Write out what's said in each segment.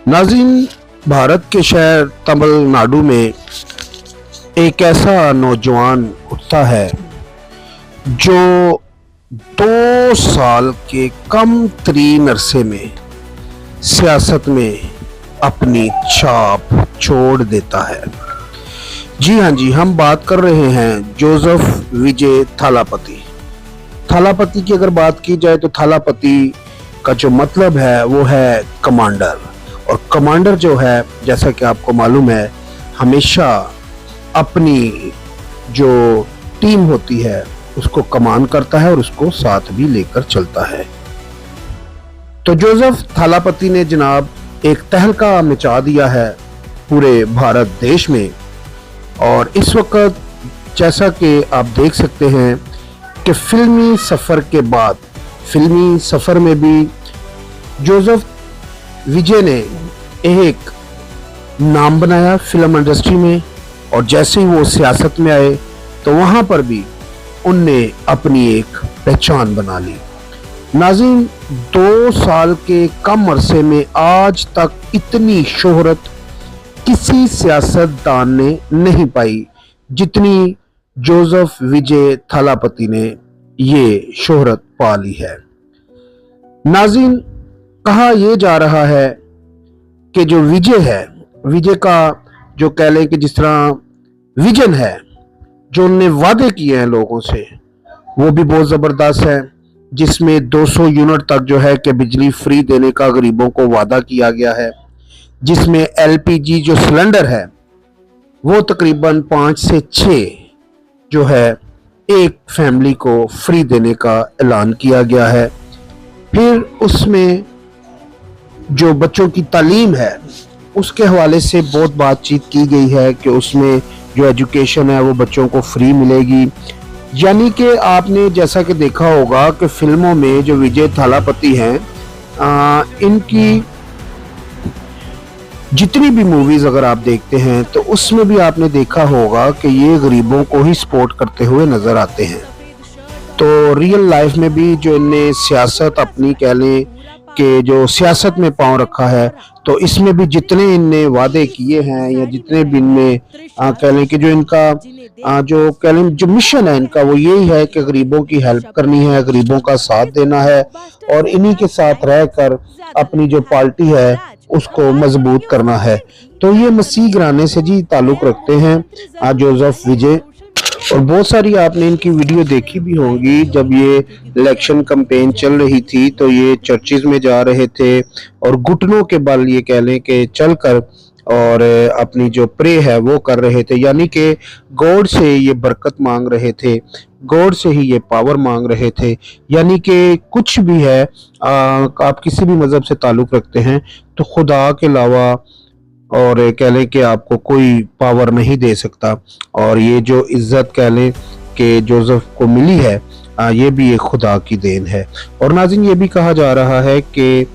नाज़रीन, भारत के शहर तमिलनाडु में एक ऐसा नौजवान उठता है जो 2 साल के कम तरीन अरसे में सियासत में अपनी छाप छोड़ देता है। जी हाँ जी, हम बात कर रहे हैं जोसेफ विजय थालापति। थालापति की अगर बात की जाए तो थालापति का जो मतलब है वो है कमांडर, और कमांडर जो है, जैसा कि आपको मालूम है, हमेशा अपनी जो टीम होती है उसको कमान करता है और उसको साथ भी लेकर चलता है। तो जोसेफ थालापति ने जनाब एक तहलका मचा दिया है पूरे भारत देश में, और इस वक्त जैसा कि आप देख सकते हैं कि फिल्मी सफ़र के बाद, फिल्मी सफ़र में भी जोसेफ विजय ने एक नाम बनाया फिल्म इंडस्ट्री में, और जैसे ही वो सियासत में आए तो वहां पर भी उनने अपनी एक पहचान बना ली। नाज़रीन, 2 साल के कम अरसे में आज तक इतनी शोहरत किसी सियासतदान ने नहीं पाई जितनी जोसेफ विजय थालापति ने ये शोहरत पा ली है। नाज़रीन, कहा यह जा रहा है कि जो विजय है, विजय का जो कह लें कि जिस तरह विजन है, जो उनने वादे किए हैं लोगों से, वो भी बहुत ज़बरदस्त है, जिसमें 200 यूनिट तक जो है कि बिजली फ्री देने का गरीबों को वादा किया गया है, जिसमें एलपीजी जो सिलेंडर है वो तकरीबन 5 से 6 जो है एक फैमिली को फ्री देने का ऐलान किया गया है। फिर उसमें जो बच्चों की तालीम है उसके हवाले से बहुत बातचीत की गई है कि उसमें जो एजुकेशन है वो बच्चों को फ्री मिलेगी। यानी कि आपने जैसा कि देखा होगा कि फिल्मों में जो विजय थालापति हैं, इनकी जितनी भी मूवीज अगर आप देखते हैं तो उसमें भी आपने देखा होगा कि ये गरीबों को ही सपोर्ट करते हुए नजर आते हैं। तो रियल लाइफ में भी जो इनने सियासत अपनी कह लें कि जो सियासत में पांव रखा है, तो इसमें भी जितने इनने वादे किए हैं या जितने भी इनमें कह लें कि जो इनका जो कह लें जो मिशन है इनका, वो यही है कि गरीबों की हेल्प करनी है, गरीबों का साथ देना है और इन्हीं के साथ रहकर अपनी जो पार्टी है उसको मजबूत करना है। तो ये मसीह घराने से जी ताल्लुक रखते हैं जोसेफ विजय, और बहुत सारी आपने इनकी वीडियो देखी भी होंगी। जब ये इलेक्शन कैंपेन चल रही थी तो ये चर्चिज में जा रहे थे और घुटनों के बल ये कह लें कि चलकर और अपनी जो प्रे है वो कर रहे थे, यानी कि गॉड से ये बरकत मांग रहे थे, गॉड से ही ये पावर मांग रहे थे। यानी कि कुछ भी है, आप किसी भी मजहब से ताल्लुक रखते हैं तो खुदा के अलावा और कह लें कि आपको कोई पावर नहीं दे सकता, और ये जो इज्जत कह लें कि जोसेफ को मिली है ये भी एक खुदा की देन है। और नाज़रीन, ये भी कहा जा रहा है कि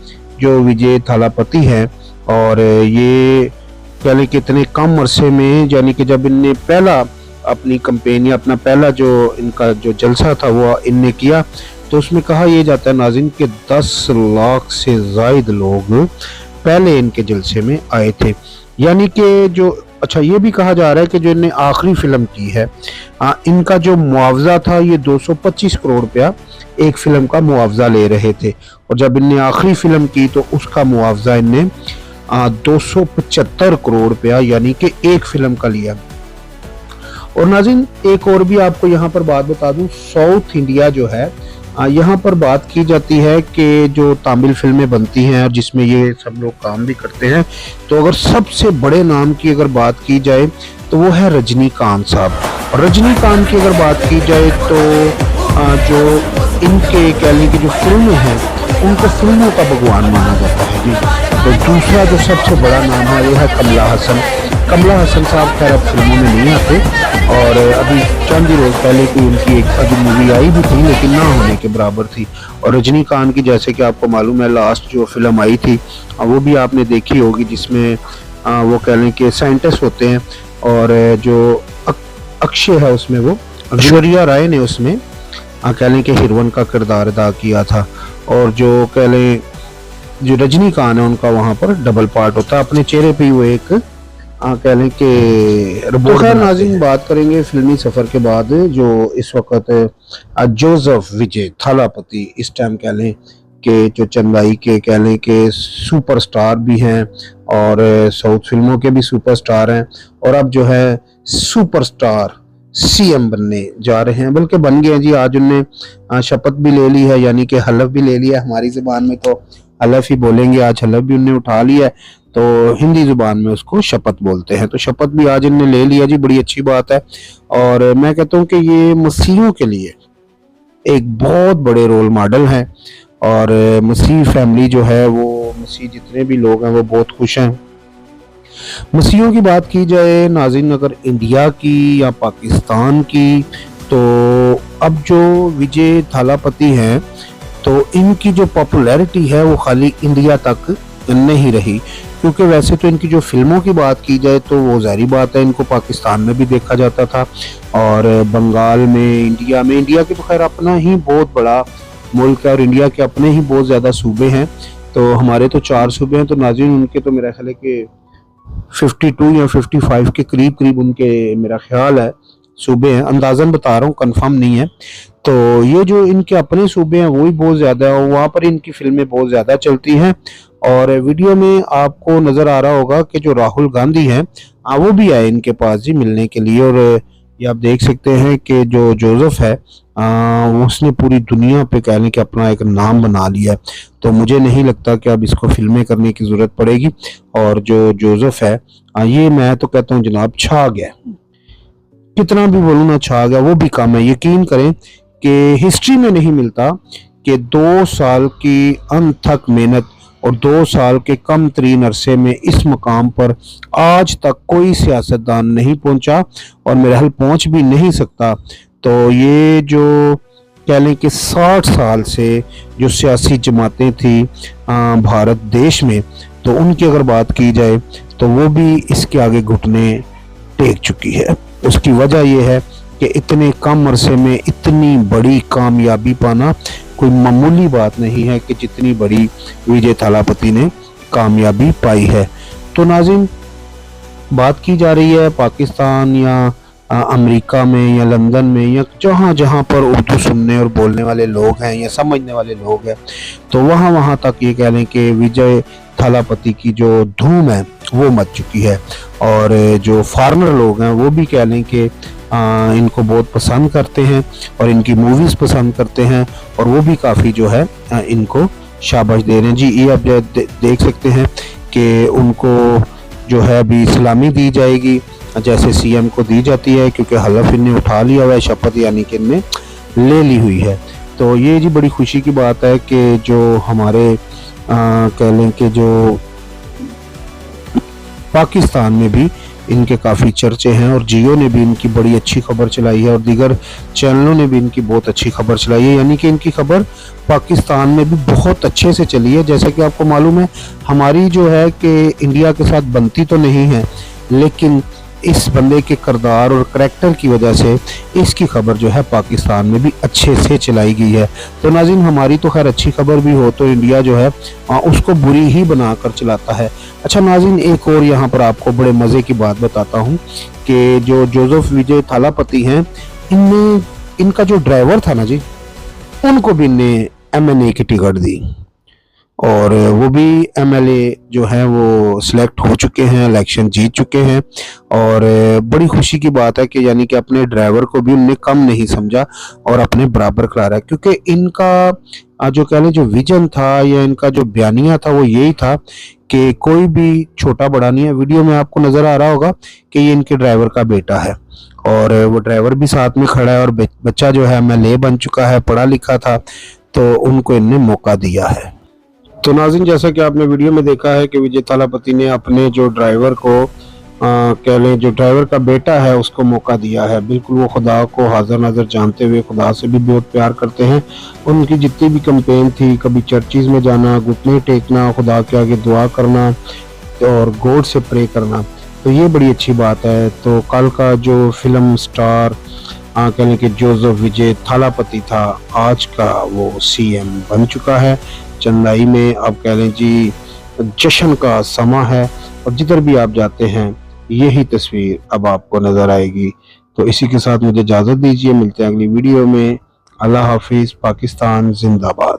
जो विजय थालापति हैं और ये कह लें कि इतने कम अरसे में, यानी कि जब इनने पहला अपनी कैंपेन या अपना पहला जो इनका जो जलसा था वो इनने किया, तो उसमें कहा यह जाता है नाज़रीन कि 10 लाख से ज़ायद लोग पहले इनके जलसे में आए थे। यानी कि जो अच्छा ये भी कहा जा रहा है कि जो इन्हें आखिरी फिल्म की है, इनका जो मुआवजा था ये 225 करोड़ रुपया एक फिल्म का मुआवजा ले रहे थे, और जब इनने आखिरी फिल्म की तो उसका मुआवजा इनने 275 करोड़ रुपया यानी कि एक फिल्म का लिया। और नाज़रीन, एक और भी आपको यहाँ पर बात बता दूं, साउथ इंडिया जो है यहाँ पर बात की जाती है कि जो तमिल फिल्में बनती हैं और जिसमें ये सब लोग काम भी करते हैं, तो अगर सबसे बड़े नाम की अगर बात की जाए तो वो है रजनीकांत साहब। और रजनीकांत की अगर बात की जाए तो जो इनके कह लें कि जो फिल्में हैं उनको फिल्मों का भगवान माना जाता है जी। तो दूसरा जो सबसे बड़ा नाम है वो है कमला हसन। कमला हसन साहब खैर अब फिल्मों में नहीं आते, और अभी चंद ही रोज पहले कोई उनकी एक अभी मूवी आई भी थी लेकिन ना होने के बराबर थी। और रजनीकांत की जैसे कि आपको मालूम है लास्ट जो फिल्म आई थी वो भी आपने देखी होगी, जिसमें वो कह लें कि साइंटिस्ट होते हैं, और जो अक्षय है उसमें वो ऐश्वर्या राय ने उसमें कह लें कि हिरवन का किरदार अदा किया था, और जो कह लें जो रजनीकांत है उनका वहाँ पर डबल पार्ट होता है, अपने चेहरे पे ही वो एक कह लें कि रोबोट। खैर नाज़रीन, बात करेंगे फिल्मी सफ़र के बाद जो इस वक्त जोसेफ विजय थालापति इस टाइम कह लें कि जो चंदाई के कह लें कि सुपरस्टार भी हैं और साउथ फिल्मों के भी सुपरस्टार हैं, और अब जो है सुपरस्टार सीएम बनने जा रहे हैं, बल्कि बन गए हैं जी। आज उनने शपथ भी ले ली है, यानी कि हलफ भी ले लिया। हमारी ज़ुबान में तो हलफ ही बोलेंगे, आज हलफ भी उनने उठा लिया है, तो हिंदी ज़ुबान में उसको शपथ बोलते हैं। तो शपथ भी आज इनने ले लिया जी, बड़ी अच्छी बात है। और मैं कहता हूँ कि ये मसीहों के लिए एक बहुत बड़े रोल मॉडल हैं, और मसीह फैमिली जो है वो, मसीह जितने भी लोग हैं वो बहुत खुश हैं। मसीहों की बात की जाए नाज़रीन, अगर इंडिया की या पाकिस्तान की, तो अब जो विजय थालापति हैं तो इनकी जो पॉपुलैरिटी है वो खाली इंडिया तक नहीं रही, क्योंकि वैसे तो इनकी जो फिल्मों की बात की जाए तो वो ज़ाहिर बात है इनको पाकिस्तान में भी देखा जाता था, और बंगाल में, इंडिया की तो खैर अपना ही बहुत बड़ा मुल्क है, और इंडिया के अपने ही बहुत ज़्यादा सूबे हैं। तो हमारे तो 4 सूबे हैं, तो नाज़रीन उनके तो मेरा ख्याल है कि 52 या 55 के करीब उनके मेरा ख्याल है सूबे हैं, अंदाज़न बता रहा हूँ, कंफर्म नहीं है। तो ये जो इनके अपने सूबे हैं वो ही बहुत ज़्यादा है, और वहाँ पर इनकी फिल्में बहुत ज़्यादा चलती हैं। और वीडियो में आपको नज़र आ रहा होगा कि जो राहुल गांधी हैं वो भी आए इनके पास जी मिलने के लिए, और ये आप देख सकते हैं कि जो जोसेफ है उसने पूरी दुनिया पे कह लें कि अपना एक नाम बना लिया है। तो मुझे नहीं लगता कि अब इसको फिल्में करने की ज़रूरत पड़ेगी, और जो जोसेफ है ये मैं तो कहता हूँ जनाब छा गया, कितना भी बोलूँ ना छा गया, वो भी कम है। यकीन करें कि हिस्ट्री में नहीं मिलता कि 2 साल की अनथक मेहनत और 2 साल के कम तरीन अरसे में इस मकाम पर आज तक कोई सियासतदान नहीं पहुंचा, और मेरे हाल पहुंच भी नहीं सकता। तो ये जो कह लें कि 60 साल से जो सियासी जमातें थी भारत देश में, तो उनकी अगर बात की जाए तो वो भी इसके आगे घुटने टेक चुकी है। उसकी वजह यह है कि इतने कम अरसे में इतनी बड़ी कामयाबी पाना कोई मामूली बात नहीं है, कि जितनी बड़ी विजय थालापति ने कामयाबी पाई है। तो नाज़रीन, बात की जा रही है पाकिस्तान या अमेरिका में या लंदन में या जहाँ जहाँ पर उर्दू सुनने और बोलने वाले लोग हैं या समझने वाले लोग हैं, तो वहाँ वहाँ तक ये कह लें कि विजय थालापति की जो धूम है वो मच चुकी है, और जो फॉरेनर लोग हैं वो भी कह लें कि इनको बहुत पसंद करते हैं और इनकी मूवीज़ पसंद करते हैं, और वो भी काफ़ी जो है इनको शाबाश दे रहे हैं जी। ये आप देख सकते हैं कि उनको जो है अभी सलामी दी जाएगी जैसे सीएम को दी जाती है, क्योंकि हलफ इनने उठा लिया हुआ है, शपथ यानी कि इनने ले ली हुई है। तो ये जी बड़ी खुशी की बात है कि जो हमारे कह लें कि जो पाकिस्तान में भी इनके काफ़ी चर्चे हैं, और जियो ने भी इनकी बड़ी अच्छी खबर चलाई है, और दीगर चैनलों ने भी इनकी बहुत अच्छी खबर चलाई है, यानी कि इनकी खबर पाकिस्तान में भी बहुत अच्छे से चली है। जैसे कि आपको मालूम है हमारी जो है कि इंडिया के साथ बनती तो नहीं है, लेकिन इस बंदे के किरदार और करैक्टर की वजह से इसकी खबर जो है पाकिस्तान में भी अच्छे से चलाई गई है। तो नाज़रीन, हमारी तो खैर अच्छी खबर भी हो तो इंडिया जो है उसको बुरी ही बनाकर चलाता है। अच्छा नाज़रीन, एक और यहाँ पर आपको बड़े मज़े की बात बताता हूँ कि जो जोसेफ विजय थालापति हैं, इनका जो ड्राइवर था ना जी, उनको भी इनने MNA की टिकट दी, और वो भी MLA जो है वो सिलेक्ट हो चुके हैं, इलेक्शन जीत चुके हैं। और बड़ी खुशी की बात है कि यानी कि अपने ड्राइवर को भी उनने कम नहीं समझा और अपने बराबर करा रहा है, क्योंकि इनका जो कह लें जो विजन था या इनका जो बयानिया था वो यही था कि कोई भी छोटा बड़ा नहीं है। वीडियो में आपको नज़र आ रहा होगा कि ये इनके ड्राइवर का बेटा है, और वो ड्राइवर भी साथ में खड़ा है, और बच्चा जो है MLA बन चुका है, पढ़ा लिखा था, तो उनको इनने मौका दिया है। तो नाज़रीन, जैसा कि आपने वीडियो में देखा है कि विजय थालापति ने अपने जो ड्राइवर को कह लें जो ड्राइवर का बेटा है उसको मौका दिया है। बिल्कुल वो खुदा को हाजिर नाज़र जानते हुए खुदा से भी बहुत प्यार करते हैं। उनकी जितनी भी कैंपेन थी, कभी चर्चिज़ में जाना, घुटने टेकना, खुदा के आगे दुआ करना और गॉड से प्रे करना, तो ये बड़ी अच्छी बात है। तो कल का जो फिल्म स्टार कह लें कि जोसेफ विजय थालापति था, आज का वो सीएम बन चुका है। चेन्नई में अब कह लें जी जश्न का समा है और जिधर भी आप जाते हैं यही तस्वीर अब आपको नजर आएगी। तो इसी के साथ मुझे इजाजत दीजिए, मिलते हैं अगली वीडियो में। अल्लाह हाफिज, पाकिस्तान जिंदाबाद।